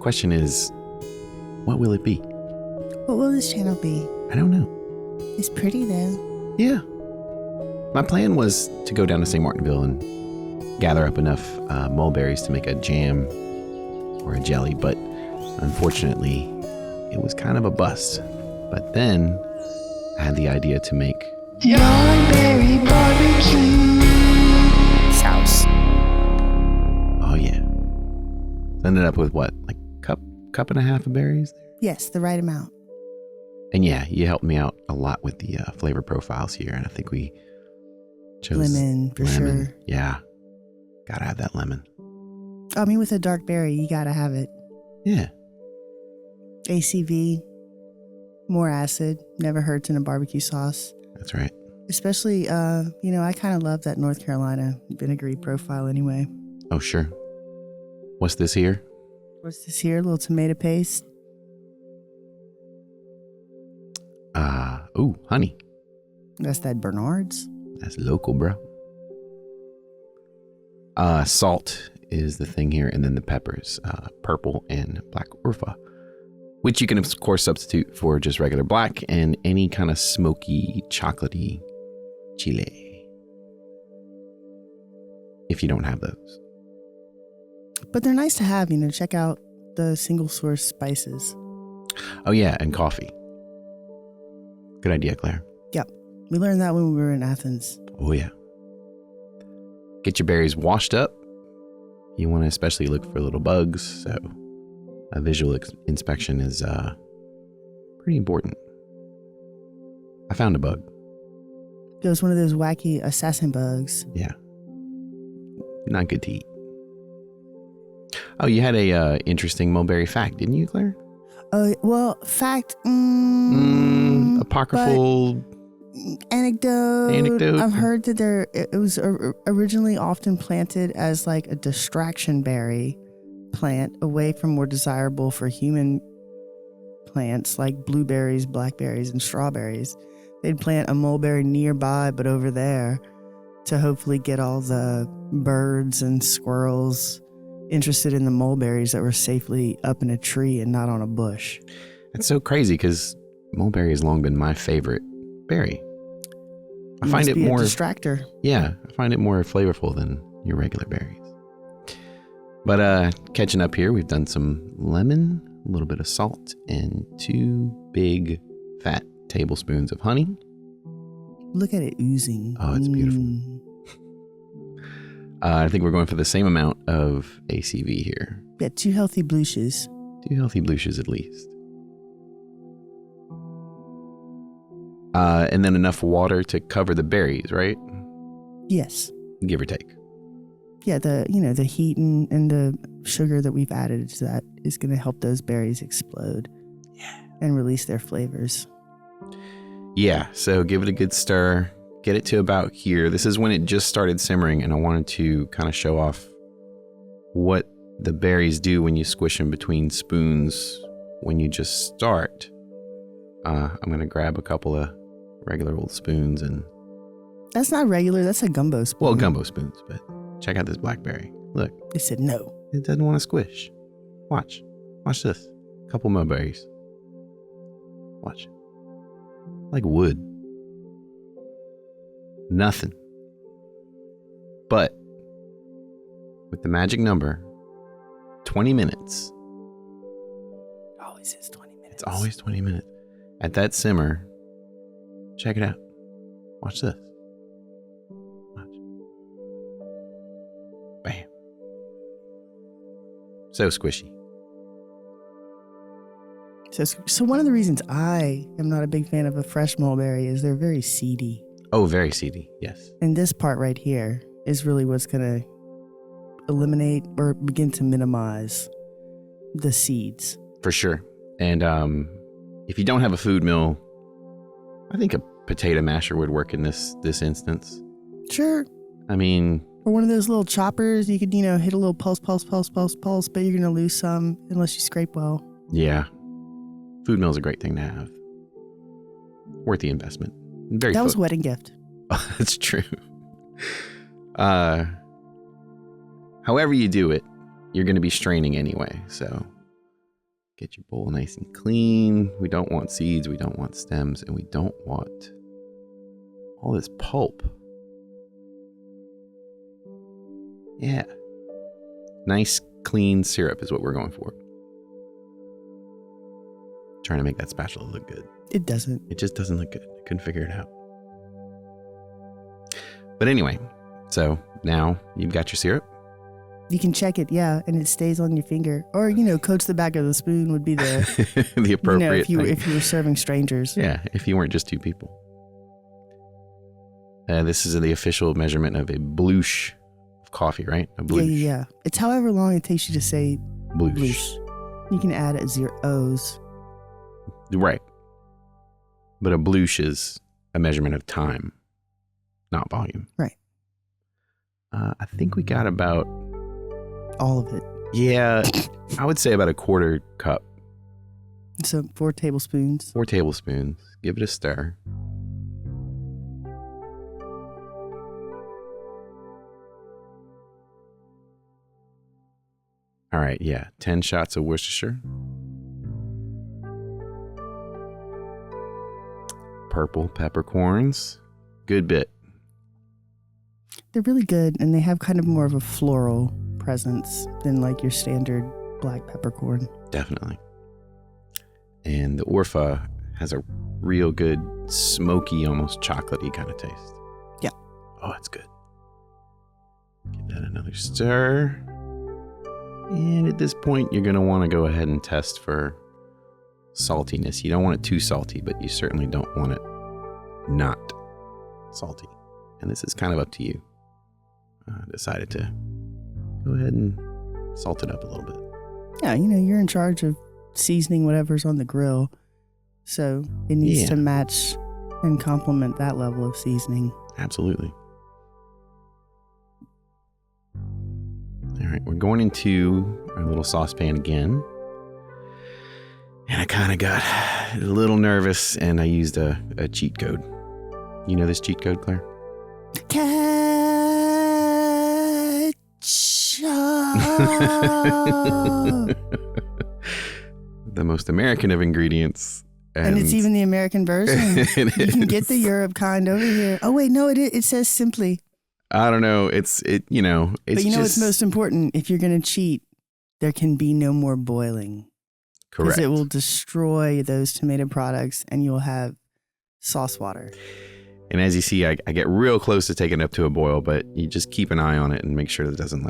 question is, what will it be? What will this channel be? I don't know. It's pretty though. Yeah. My plan was to go down to St. Martinville and gather up enough mulberries to make a jam or a jelly, but unfortunately, it was kind of a bust. But then I had the idea to make Yardberry barbecue Sauce. Oh yeah. Ended up with what, like cup and a half of berries? Yes, the right amount. And yeah, you helped me out a lot with the flavor profiles here, and I think we chose Lemon, for sure. Yeah, gotta have that lemon. I mean, with a dark berry, you gotta have it. Yeah, ACV, more acid, never hurts in a barbecue sauce. that's right. Especially, I kind of love that North Carolina vinegary profile anyway. Oh sure. What's this here? What's this here? A little tomato paste. Ooh, honey. That's that Bernard's. That's local, bro. Salt is the thing here, and then the peppers, purple and black Urfa, which you can of course substitute for just regular black and any kind of smoky, chocolatey chile, if you don't have those. But they're nice to have, check out the single source spices. Oh yeah, and coffee. Good idea, Claire. Yep. We learned that when we were in Athens. Oh yeah. Get your berries washed up. You want to especially look for little bugs, so a visual inspection is pretty important. I found a bug. It was one of those wacky assassin bugs. Yeah. Not good to eat. Oh, you had a interesting mulberry fact, didn't you, Claire? Well, fact. Apocryphal. Anecdote. I've heard that it was originally often planted as like a distraction berry plant away from more desirable for human plants like blueberries, blackberries, and strawberries. They'd plant a mulberry nearby, but over there to hopefully get all the birds and squirrels interested in the mulberries that were safely up in a tree and not on a bush. That's so crazy because mulberry has long been my favorite berry. I find it more a distractor. Yeah, I find it more flavorful than your regular berries. But catching up here, we've done some lemon, a little bit of salt, and 2 big fat tablespoons of honey. Look at it oozing. Oh, it's beautiful. I think we're going for the same amount of ACV here. Yeah, 2 healthy blooshes. 2 healthy blooshes at least. And then enough water to cover the berries, right? Yes. Give or take. Yeah, the heat and the sugar that we've added to that is going to help those berries explode. Yeah. And release their flavors. Yeah, so give it a good stir. Get it to about here. This is when it just started simmering, and I wanted to kind of show off what the berries do when you squish them between spoons when you just start. I'm going to grab a couple of regular old spoons and... That's not regular, that's a gumbo spoon. Well, gumbo spoons, but check out this blackberry. Look. It said no. It doesn't want to squish. Watch. Watch this. Couple mulberries. Watch. Like wood. Nothing. But with the magic number, 20 minutes. Always is 20 minutes. It's always 20 minutes. At that simmer, check it out. Watch this. Watch. Bam. So squishy. So one of the reasons I am not a big fan of a fresh mulberry is they're very seedy. Oh, very seedy, yes. And this part right here is really what's going to eliminate or begin to minimize the seeds. For sure. And if you don't have a food mill, I think a potato masher would work in this instance. Sure. I mean... Or one of those little choppers, you could, hit a little pulse, but you're going to lose some unless you scrape well. Yeah. Food mill is a great thing to have. Worth the investment. That was a wedding gift. Oh, that's true. However you do it, you're going to be straining anyway. So Get your bowl nice and clean. We don't want seeds, we don't want stems, and we don't want all this pulp. Yeah. Nice, clean syrup is what we're going for. Trying to make that spatula look good. It doesn't. It just doesn't look good. I couldn't figure it out. But anyway, so now you've got your syrup. You can check it, yeah, and it stays on your finger. Or, coats the back of the spoon would be the the appropriate thing. thing. If you were serving strangers. Yeah, if you weren't just two people. This is the official measurement of a bloosh of coffee, right? A bloosh. Yeah. It's however long it takes you to say Bloosh. bloosh. You can add it 0 O's. Right. But a bloosh is a measurement of time, not volume. Right. I think we got about... All of it. Yeah, I would say about a quarter cup. So 4 tablespoons. 4 tablespoons. Give it a stir. All right, yeah. 10 shots of Worcestershire. Purple peppercorns. Good bit. They're really good, and they have kind of more of a floral presence than like your standard black peppercorn. Definitely. And the Orpha has a real good smoky, almost chocolatey kind of taste. Yeah. Oh, it's good. Give that another stir. And at this point, you're going to want to go ahead and test for saltiness. You don't want it too salty, but you certainly don't want it not salty. And this is kind of up to you. I decided to go ahead and salt it up a little bit. Yeah, you're in charge of seasoning whatever's on the grill. So it needs to match and complement that level of seasoning. Absolutely. All right, we're going into our little saucepan again. And I kind of got a little nervous and I used a cheat code. You know this cheat code, Claire? The most American of ingredients. And it's even the American version. You can get the Europe kind over here. Oh, wait, no, it says simply. I don't know. It's but what's most important? If you're going to cheat, there can be no more boiling. Correct. Because it will destroy those tomato products and you'll have sauce water. And as you see, I get real close to taking it up to a boil, but you just keep an eye on it and make sure that it doesn't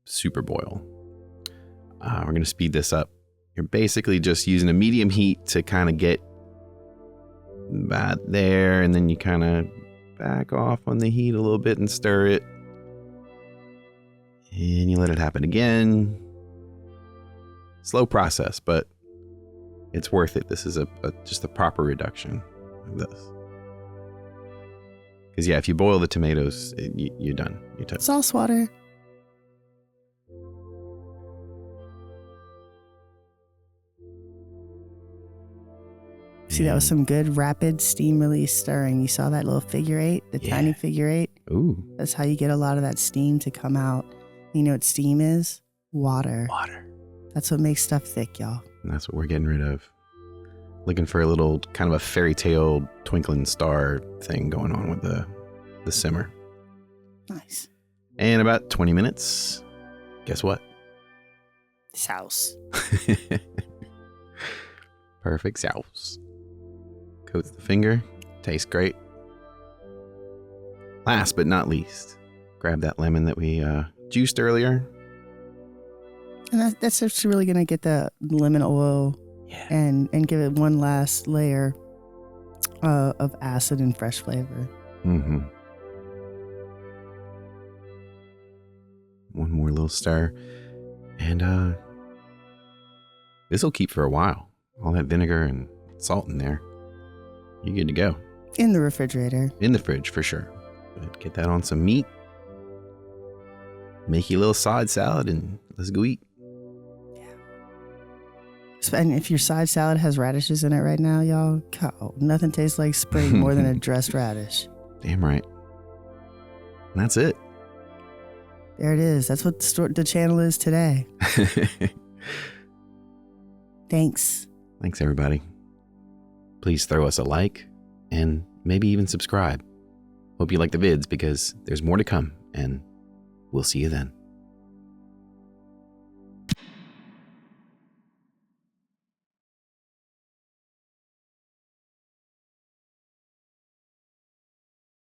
super boil. We're going to speed this up. You're basically just using a medium heat to kind of get about there, and then you kind of back off on the heat a little bit and stir it. And you let it happen again. Slow process, but it's worth it. This is just a proper reduction of this. Because if you boil the tomatoes, you're done. You're toast. Sauce water. See, that was some good rapid steam release stirring. You saw that little figure 8, the tiny figure 8? Ooh. That's how you get a lot of that steam to come out. You know what steam is? Water. Water. That's what makes stuff thick, y'all. And that's what we're getting rid of. Looking for a little kind of a fairy tale twinkling star thing going on with the simmer. Nice. And about 20 minutes, guess what? Sauce. Perfect sauce. Coats the finger. Tastes great. Last but not least, grab that lemon that we juiced earlier. And that's just really going to get the lemon oil and give it one last layer of acid and fresh flavor. Mm-hmm. One more little stir. And this will keep for a while. All that vinegar and salt in there. You're good to go. In the refrigerator. In the fridge, for sure. But get that on some meat. Make you a little side salad and let's go eat. And if your side salad has radishes in it right now, y'all, nothing tastes like spring more than a dressed radish. Damn right. And that's it. There it is. That's what the channel is today. Thanks. Thanks, everybody. Please throw us a like and maybe even subscribe. Hope you like the vids because there's more to come, and we'll see you then.